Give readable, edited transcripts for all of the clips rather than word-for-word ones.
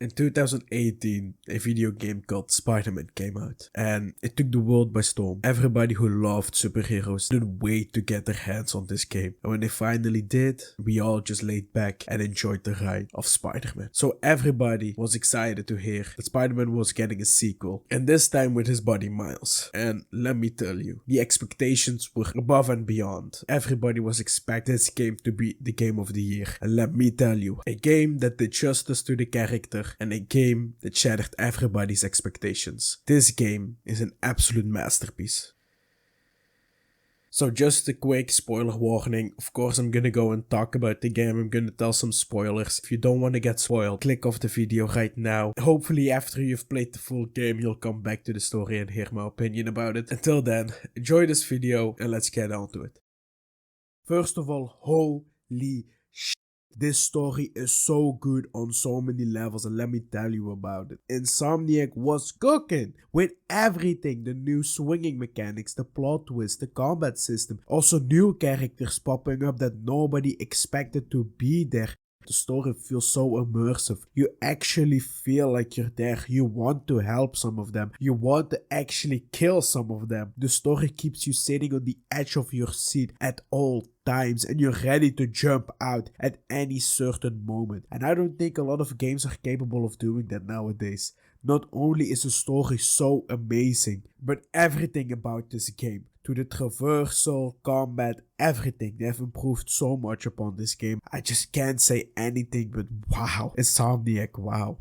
In 2018, a video game called Spider-Man came out, and it took the world by storm. Everybody who loved superheroes didn't wait to get their hands on this game, and when they finally did, we all just laid back and enjoyed the ride of Spider-Man. So everybody was excited to hear that Spider-Man was getting a sequel, and this time with his buddy Miles. And let me tell you, the expectations were above and beyond. Everybody was expecting this game to be the game of the year, and let me tell you, a game that did justice to the character and a game that shattered everybody's expectations. This game is an absolute masterpiece. So just a quick spoiler warning. Of course I'm gonna go and talk about the game. I'm gonna tell some spoilers. If you don't want to get spoiled, click off the video right now. Hopefully after you've played the full game, you'll come back to the story and hear my opinion about it. Until then, enjoy this video and let's get on to it. First of all, holy shit. This story is so good on so many levels, and let me tell you about it. Insomniac was cooking with everything. The new swinging mechanics, the plot twist, the combat system. Also new characters popping up that nobody expected to be there. The story feels so immersive. You actually feel like you're there. You want to help some of them. You want to actually kill some of them. The story keeps you sitting on the edge of your seat at all times, and you're ready to jump out at any certain moment. And I don't think a lot of games are capable of doing that nowadays. Not only is the story so amazing, but everything about this game, to the traversal, combat, everything, they have improved so much upon this game. I just can't say anything but wow. Insomniac, wow.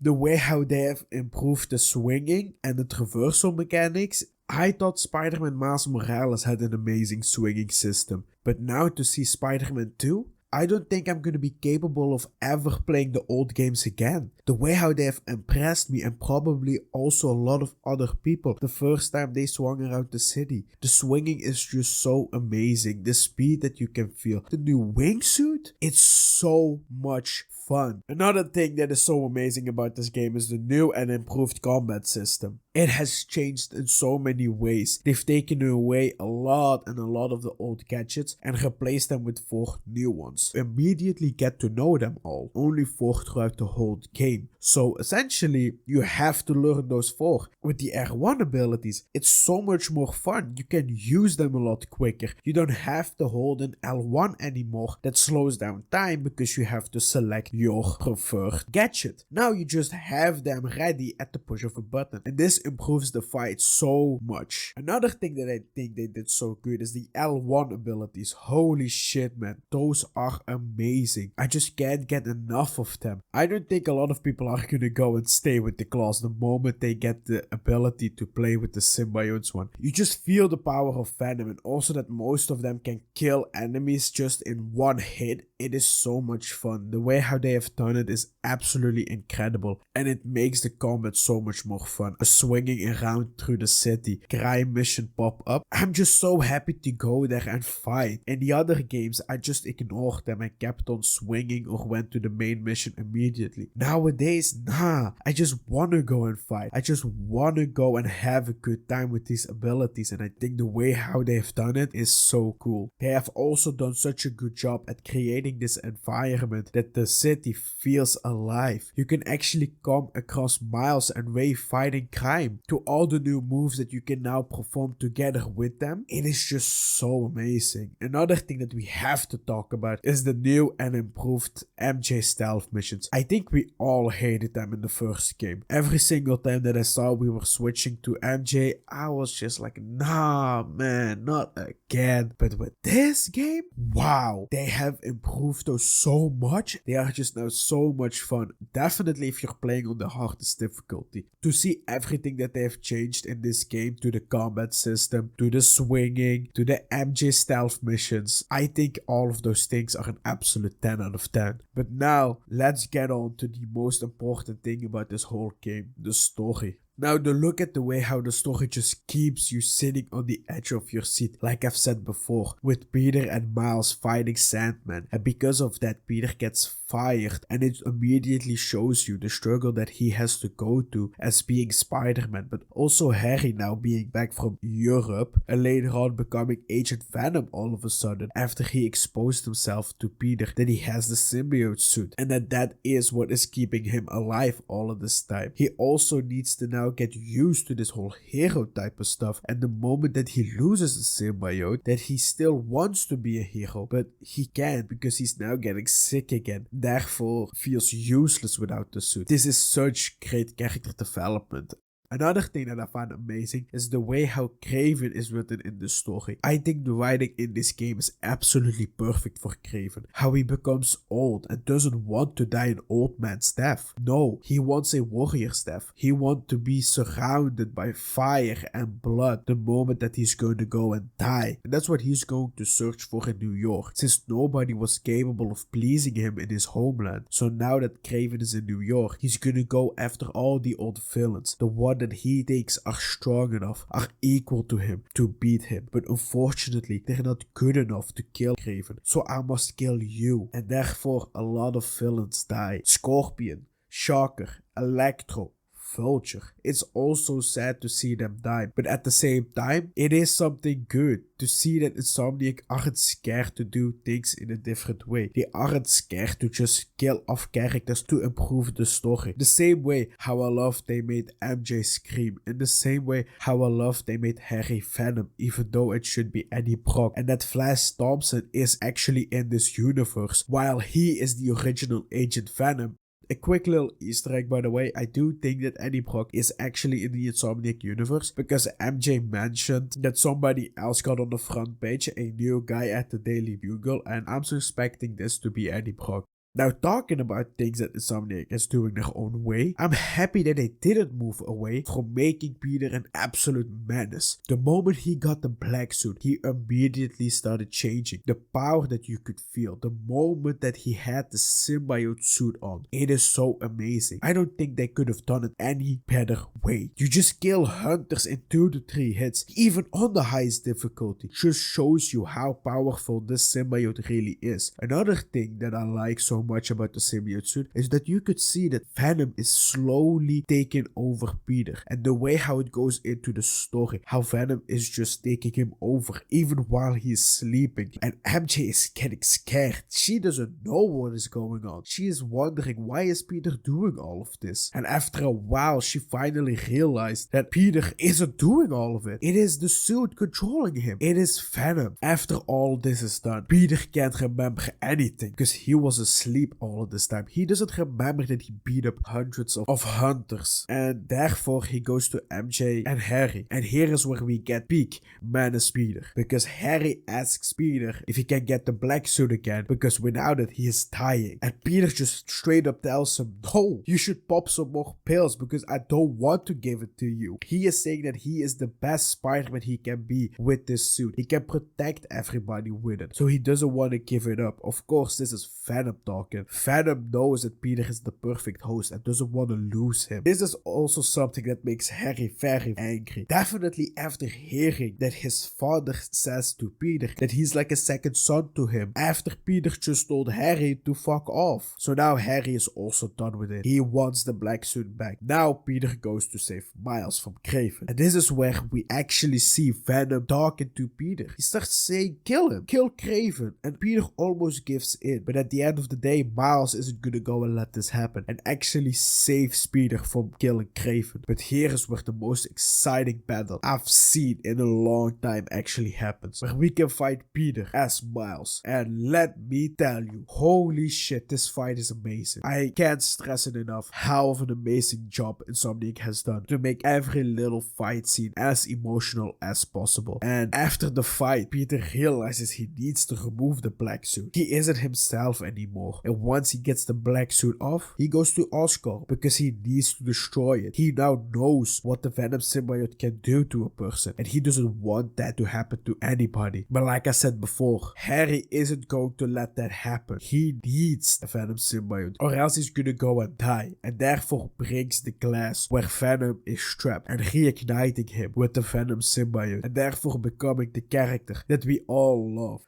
The way how they have improved the swinging and the traversal mechanics. I thought Spider-Man Miles Morales had an amazing swinging system, but now to see Spider-Man 2, I don't think I'm gonna be capable of ever playing the old games again. The way how they have impressed me, and probably also a lot of other people, the first time they swung around the city. The swinging is just so amazing. The speed that you can feel. The new wingsuit, it's so much fun. Another thing that is so amazing about this game is the new and improved combat system. It has changed in so many ways. They've taken away a lot of the old gadgets and replaced them with 4 new ones. You immediately get to know them all. Only 4 throughout the whole game. So essentially, you have to learn those 4. With the R1 abilities, it's so much more fun. You can use them a lot quicker. You don't have to hold an L1 anymore. That slows down time because you have to select your preferred gadget. Now you just have them ready at the push of a button. And this improves the fight so much. Another thing that I think they did so good is the L1 abilities. Holy shit, man. Those are amazing. I just can't get enough of them. I don't think a lot of people are gonna go and stay with the class the moment they get the ability to play with the symbionts one. You just feel the power of Venom, and also that most of them can kill enemies just in one hit. It is so much fun. The way how they have done it is absolutely incredible, and it makes the combat so much more fun. Swinging around through the city, crime mission pop up. I'm just so happy to go there and fight. In the other games, I just ignored them and kept on swinging or went to the main mission immediately. Nowadays, nah, I just wanna go and fight. I just wanna go and have a good time with these abilities, and I think the way how they've done it is so cool. They have also done such a good job at creating this environment that the city feels alive. You can actually come across Miles and Ray fighting crime, to all the new moves that you can now perform together with them. It is just so amazing. Another thing that we have to talk about is the new and improved MJ stealth missions. I think we all hated them in the first game. Every single time that I saw we were switching to MJ, I was just like, nah man, not again. But with this game, wow, they have improved those so much. They are just now so much fun. Definitely if you're playing on the hardest difficulty. To see everything that they have changed in this game, to the combat system, to the swinging, to the MJ stealth missions, I think all of those things are an absolute 10 out of 10. But now, let's get on to the most important thing about this whole game, the story. Now, to look at the way how the story just keeps you sitting on the edge of your seat, like I've said before, with Peter and Miles fighting Sandman, and because of that, Peter gets fired, and it immediately shows you the struggle that he has to go to as being Spider-Man, but also Harry now being back from Europe, and later on becoming Agent Venom all of a sudden, after he exposed himself to Peter that he has the symbiote suit, and that is what is keeping him alive all of this time. He also needs to now get used to this whole hero type of stuff, and the moment that he loses the symbiote, that he still wants to be a hero, but he can't because he's now getting sick again, therefore feels useless without the suit. This is such great character development. Another thing that I find amazing is the way how Kraven is written in the story. I think the writing in this game is absolutely perfect for Kraven. How he becomes old and doesn't want to die an old man's death. No, he wants a warrior's death. He wants to be surrounded by fire and blood the moment that he's going to go and die. And that's what he's going to search for in New York, since nobody was capable of pleasing him in his homeland. So now that Kraven is in New York, he's gonna go after all the old villains, the one that he thinks are strong enough, are equal to him, to beat him. But unfortunately, they're not good enough to kill Kraven. So I must kill you. And therefore, a lot of villains die. Scorpion, Shocker, Electro, Vulture. It's also sad to see them die, but at the same time, it is something good to see that Insomniac aren't scared to do things in a different way. They aren't scared to just kill off characters to improve the story. The same way how I love they made MJ scream, in the same way how I love they made Harry Venom, even though it should be Eddie Brock, and that Flash Thompson is actually in this universe, while he is the original Agent Venom. A quick little Easter egg, by the way, I do think that Eddie Brock is actually in the Insomniac universe, because MJ mentioned that somebody else got on the front page, a new guy at the Daily Bugle, and I'm suspecting this to be Eddie Brock. Now, talking about things that Insomniac is doing their own way, I'm happy that they didn't move away from making Peter an absolute menace. The moment he got the black suit, he immediately started changing. The power that you could feel, the moment that he had the symbiote suit on, it is so amazing. I don't think they could have done it any better way. You just kill hunters in 2 to 3 hits, even on the highest difficulty. Just shows you how powerful this symbiote really is. Another thing that I like so much about the symbiote suit is that you could see that Venom is slowly taking over Peter, and the way how it goes into the story, how Venom is just taking him over even while he's sleeping, and MJ is getting scared. She doesn't know what is going on. She is wondering, why is Peter doing all of this? And after a while, she finally realized that Peter isn't doing all of it. It is the suit controlling him. It is Venom. After all this is done, Peter can't remember anything because he was asleep all of this time. He doesn't remember that he beat up hundreds of hunters, and therefore he goes to MJ and Harry, and here is where we get peak Menace Peter, because Harry asks Peter if he can get the black suit again, because without it he is dying, and Peter just straight up tells him, no, you should pop some more pills because I don't want to give it to you. He is saying that he is the best Spider-Man he can be with this suit. He can protect everybody with it, so he doesn't want to give it up. Of course, this is Venom talking. Venom knows that Peter is the perfect host and doesn't want to lose him. This is also something that makes Harry very angry. Definitely after hearing that his father says to Peter that he's like a second son to him, after Peter just told Harry to fuck off. So now Harry is also done with it. He wants the black suit back. Now Peter goes to save Miles from Kraven. And this is where we actually see Venom talking to Peter. He starts saying, kill him, kill Kraven. And Peter almost gives in. But at the end of the day, Miles isn't gonna go and let this happen and actually saves Peter from killing Kraven. But here is where the most exciting battle I've seen in a long time actually happens, where we can fight Peter as Miles. And let me tell you, holy shit, this fight is amazing. I can't stress it enough how of an amazing job Insomniac has done to make every little fight scene as emotional as possible. And after the fight, Peter realizes he needs to remove the black suit. He isn't himself anymore. And once he gets the black suit off, he goes to Oscorp because he needs to destroy it. He now knows what the Venom symbiote can do to a person, and he doesn't want that to happen to anybody. But like I said before, Harry isn't going to let that happen. He needs the Venom symbiote, or else he's gonna go and die, and therefore brings the glass where Venom is trapped and reigniting him with the Venom symbiote, and therefore becoming the character that we all love.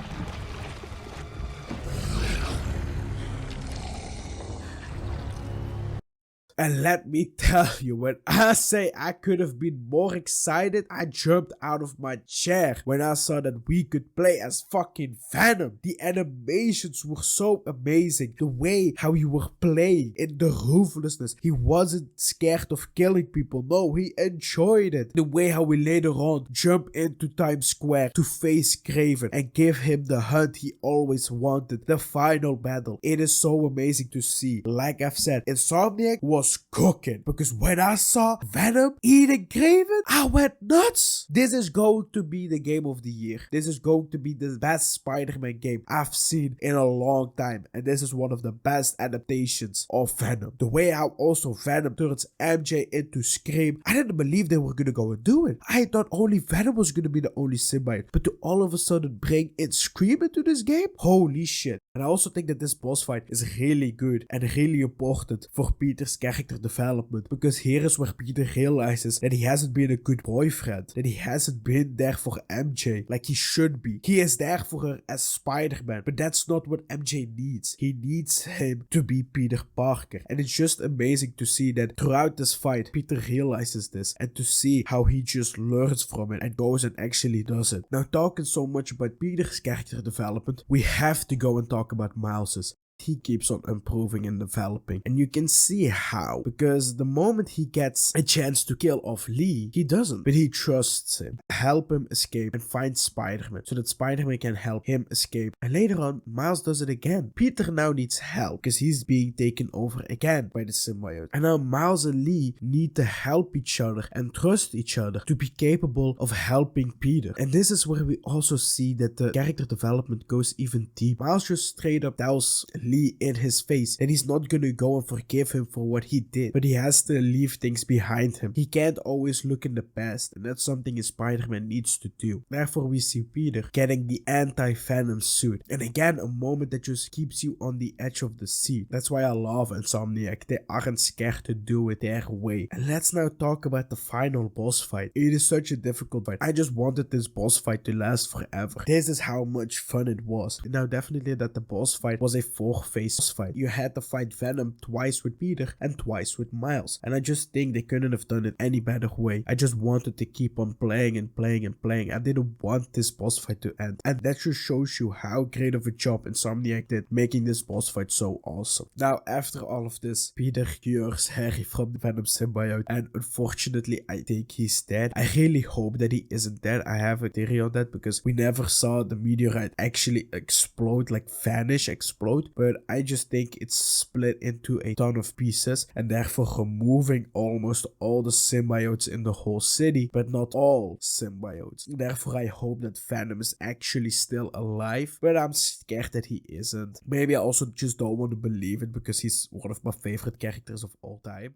And let me tell you, when I say I could have been more excited, I jumped out of my chair when I saw that we could play as fucking Venom. The animations were so amazing. The way how you were playing in the ruthlessness. He wasn't scared of killing people. No, he enjoyed it. The way how we later on jump into Times Square to face Kraven and give him the hunt he always wanted. The final battle. It is so amazing to see. Like I've said, Insomniac was cooking, because when I saw Venom eating Kraven, I went nuts. This is going to be the game of the year. This is going to be the best Spider-Man game I've seen in a long time, and this is one of the best adaptations of Venom. The way how also Venom turns MJ into Scream, I didn't believe they were gonna go and do it. I thought only Venom was gonna be the only symbiote, but to all of a sudden bring in Scream into this game, holy shit. And I also think that this boss fight is really good and really important for Peter's character development, because here is where Peter realizes that he hasn't been a good boyfriend, that he hasn't been there for MJ like he should be. He is there for her as Spider-Man, but that's not what MJ needs. He needs him to be Peter Parker, and it's just amazing to see that throughout this fight Peter realizes this, and to see how he just learns from it and goes and actually does it. Now, talking so much about Peter's character development, we have to go and talk about Miles's. He keeps on improving and developing, and you can see how, because the moment he gets a chance to kill off Lee, he doesn't, but he trusts him, help him escape and find Spider-Man so that Spider-Man can help him escape. And later on, Miles does it again. Peter now needs help because he's being taken over again by the symbiote, and now Miles and Lee need to help each other and trust each other to be capable of helping Peter. And this is where we also see that the character development goes even deeper. Miles just straight up tells Lee in his face that he's not gonna go and forgive him for what he did, but he has to leave things behind him. He can't always look in the past, and that's something a Spider-Man needs to do. Therefore, we see Peter getting the anti-Venom suit, and again, a moment that just keeps you on the edge of the seat. That's why I love Insomniac. They aren't scared to do it their way. And let's now talk about the final boss fight. It is such a difficult fight. I just wanted this boss fight to last forever. This is how much fun it was. Now, definitely that the boss fight was a 4-phase boss fight. You had to fight Venom twice with Peter and twice with Miles, and I just think they couldn't have done it any better way. I just wanted to keep on playing and playing and playing. I didn't want this boss fight to end, and that just shows you how great of a job Insomniac did making this boss fight so awesome. Now, after all of this, Peter cures Harry from the Venom symbiote, and unfortunately I think he's dead. I really hope that he isn't dead. I have a theory on that because we never saw the meteorite actually explode, like vanish, explode, but I just think it's split into a ton of pieces, and therefore removing almost all the symbiotes in the whole city, but not all symbiotes. Therefore, I hope that Venom is actually still alive, but I'm scared that he isn't. Maybe I also just don't want to believe it because he's one of my favorite characters of all time.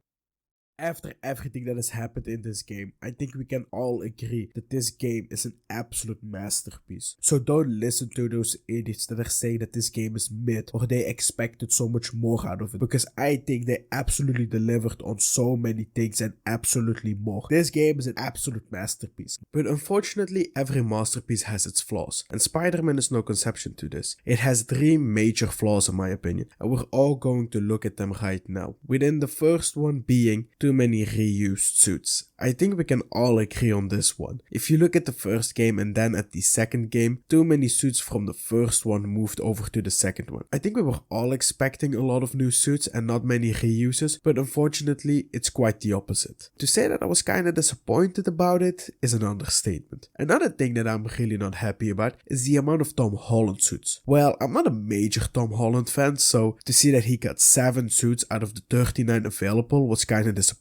After everything that has happened in this game, I think we can all agree that this game is an absolute masterpiece. So don't listen to those idiots that are saying that this game is mid or they expected so much more out of it, because I think they absolutely delivered on so many things and absolutely more. This game is an absolute masterpiece. But unfortunately, every masterpiece has its flaws, and Spider-Man is no exception to this. It has 3 major flaws in my opinion, and we're all going to look at them right now. Within the first one being too many reused suits. I think we can all agree on this one. If you look at the first game and then at the second game, too many suits from the first one moved over to the second one. I think we were all expecting a lot of new suits and not many reuses, but unfortunately it's quite the opposite. To say that I was kinda disappointed about it is an understatement. Another thing that I'm really not happy about is the amount of Tom Holland suits. Well, I'm not a major Tom Holland fan, so to see that he got 7 suits out of the 39 available was kinda disappointing.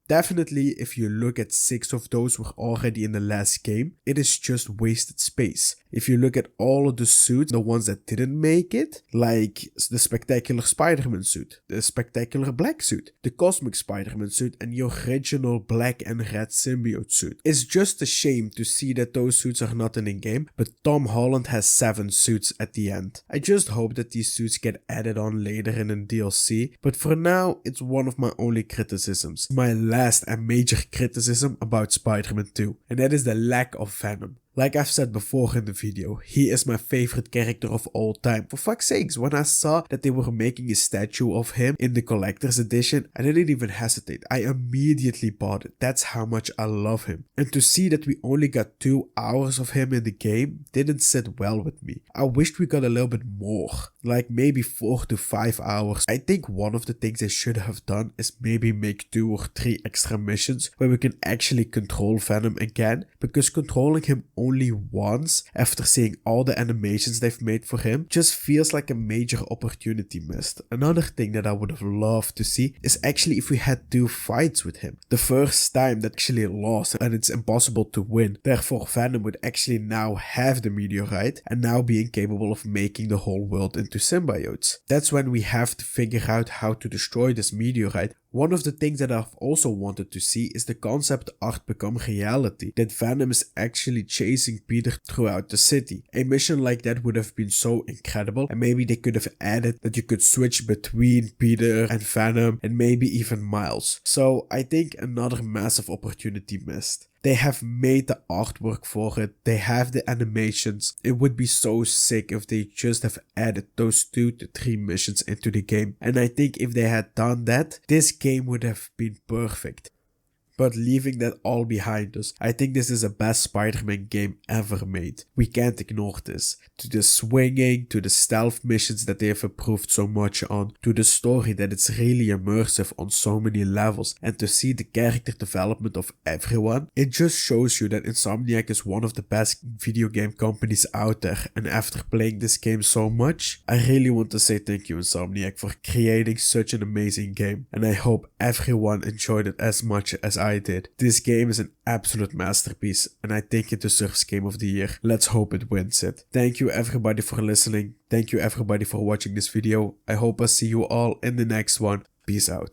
Definitely, if you look at 6 of those were already in the last game, it is just wasted space. If you look at all of the suits, the ones that didn't make it, like the Spectacular Spider-Man suit, the Spectacular Black suit, the Cosmic Spider-Man suit, and the original black and red symbiote suit. It's just a shame to see that those suits are not in the game, but Tom Holland has 7 suits at the end. I just hope that these suits get added on later in a DLC, but for now, it's one of my only criticisms. My last and major criticism about Spider-Man 2, and that is the lack of Venom. Like I've said before in the video, he is my favorite character of all time. For fuck's sakes, when I saw that they were making a statue of him in the collector's edition, I didn't even hesitate. I immediately bought it. That's how much I love him. And to see that we only got 2 hours of him in the game didn't sit well with me. I wished we got a little bit more, like maybe 4 to 5 hours. I think one of the things they should have done is maybe make 2 or 3 extra missions where we can actually control Venom again, because controlling him only once after seeing all the animations they've made for him just feels like a major opportunity missed. Another thing that I would have loved to see is actually if we had 2 fights with him. The first time that actually lost and it's impossible to win. Therefore Venom would actually now have the meteorite and now being capable of making the whole world into symbiotes. That's when we have to figure out how to destroy this meteorite. One of the things that I've also wanted to see is the concept art become reality, that Venom is actually chasing Peter throughout the city. A mission like that would have been so incredible, and maybe they could have added that you could switch between Peter and Venom and maybe even Miles. So I think another massive opportunity missed. They have made the artwork for it, they have the animations. It would be so sick if they just have added those 2 to 3 missions into the game. And I think if they had done that, this game would have been perfect. But leaving that all behind us, I think this is the best Spider-Man game ever made. We can't ignore this. To the swinging, to the stealth missions that they have improved so much on, to the story that it's really immersive on so many levels, and to see the character development of everyone, it just shows you that Insomniac is one of the best video game companies out there. And after playing this game so much, I really want to say thank you Insomniac for creating such an amazing game, and I hope everyone enjoyed it as much as I did. This game is an absolute masterpiece and I think it deserves Game of the Year. Let's hope it wins it. Thank you everybody for listening. Thank you everybody for watching this video. I hope I see you all in the next one. Peace out.